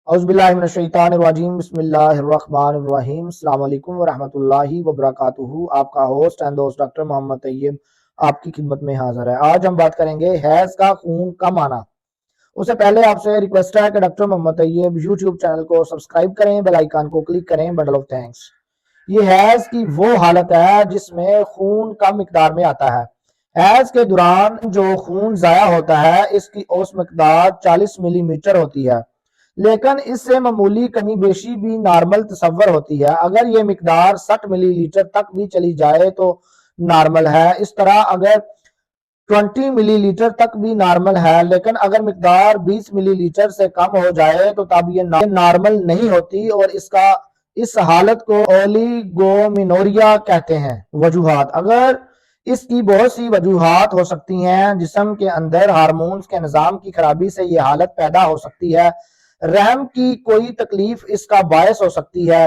औज़ुबिल्लाहिमिनश्शैतानिर्रजीम बिस्मिल्लाहिर्रहमानिर्रहीम अस्सलाम वालेकुम वरहमतुल्लाहि वबरकातुहू। आपका होस्ट एंड दोस्त डॉक्टर मोहम्मद तैयब आपकी खिदमत में हाजिर है। आज हम बात करेंगे हैज़ का खून कम आना। उससे पहले आपसे रिक्वेस्ट है कि doctor Mohammad Tayyab YouTube channel को सब्सक्राइब करें, बेल आइकन को क्लिक करें, बंडल ऑफ थैंक्स। ये हैज़ की वो हालत है जिसमें खून कम मिकदार में आता है। हैज़ के दौरान जो खून जाया होता है इसकी औसत मिकदार 40 मिलीमीटर होती है, लेकिन इससे मामूली कमी बेशी भी नॉर्मल तस्वर होती है। अगर ये मिकदार 60 मिलीलीटर तक भी चली जाए तो नॉर्मल है। इस तरह अगर 20 मिलीलीटर तक भी नॉर्मल है, लेकिन अगर मिकदार 20 मिलीलीटर से कम हो जाए तो तब ये नॉर्मल नहीं होती और इस हालत को ओलिगोमिनोरिया कहते हैं। वजूहात: अगर इसकी बहुत सी वजूहात हो सकती हैं। जिस्म के अंदर हार्मोन्स के निज़ाम की खराबी से ये हालत पैदा हो सकती है। रहम की कोई तकलीफ इसका बायस हो सकती है।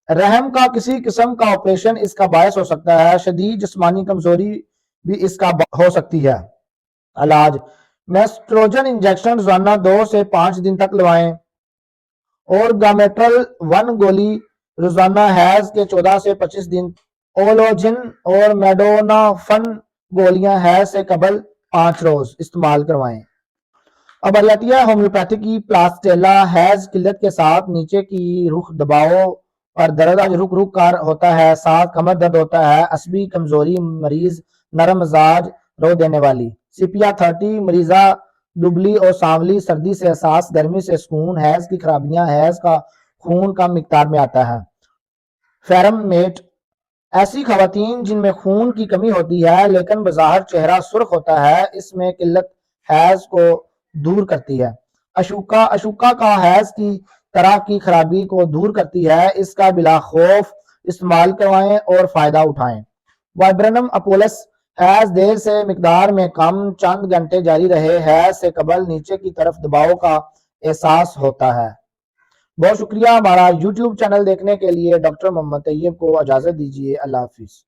रहम का किसी किस्म का ऑपरेशन इसका बायस हो सकता है। शदीद जिस्मानी कमजोरी भी इसका हो सकती है। इलाज: मेस्ट्रोजन इंजेक्शन रोजाना 2 से 5 दिन तक लगवाएं और गामेट्रल 1 गोली रोजाना हैज के 14 से 25 दिन, ओलोजिन और मेडोनाफन गोलियां हैज से कबल 5 रोज इस्तेमाल करवाएं। अब अरियातिया होम्योपैथी की प्लास्टेला हैज किल्लत के साथ नीचे की रुख दबाव पर दर्द रुक रुक कर होता है, साथ कमर दर्द होता है, असबी कमजोरी, मरीज नरम मिजाज, रो देने वाली। सिपिया 30 मरीजा दुबली और सांवली, सर्दी से एहसास, गर्मी से सुकून, हैज की खराबियां, हैज का खून कम मिकदार में आता है। फेरममेट: ऐसी खवातीन जिनमें खून की कमी होती है लेकिन बज़ाहिर चेहरा सुर्ख होता है, इसमें किल्लत हैज को दूर करती है। अशुका का हैज की तरह की खराबी को दूर करती है। इसका बिला खौफ इस्तेमाल करवाएं और फायदा उठाएं। वाइब्रेनम अपोलस: हैज देर से मिकदार में कम, चंद घंटे जारी रहे, हैज से कबल नीचे की तरफ दबाव का एहसास होता है। बहुत शुक्रिया हमारा यूट्यूब चैनल देखने के लिए। डॉक्टर मोहम्मद तैयब को इजाजत दीजिए। अल्लाह हाफिज।